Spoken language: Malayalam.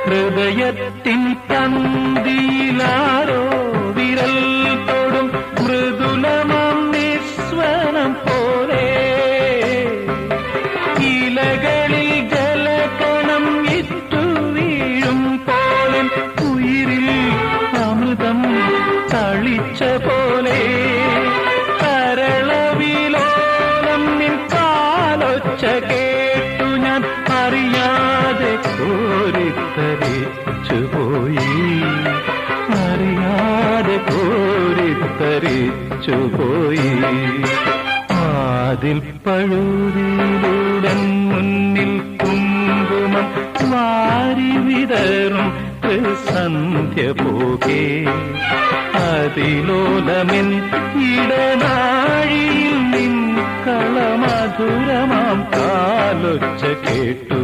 ഹൃദയത്തിൻ തന്തിയിലാരോ വിരൽ തൊടും മൃദുലമാം നിസ്വനം പോലെ ഇലകളിൽ ജലകണം ഇറ്റു വീഴും പോലെ ഉയിരിൽ അമൃതം തളിച്ച പോലെ കരളവിലോലം നിൻ കാലൊച്ച കേട്ടു ഞാൻ അറിയാതെ കോരിത്തരിച്ചുപോയി അറിയാതെ കോരിത്തരിച്ചുപോയി അതിൽ പഴുതിലുടൻ മുന്നിൽ കുങ്കുമം വാരി വിതറും സന്ധ്യ പോകെ അതിലോലമെൻ ഇടനാഴിയിൽ നിൻ കളമധുരമാം കാലൊച്ച കേട്ടു.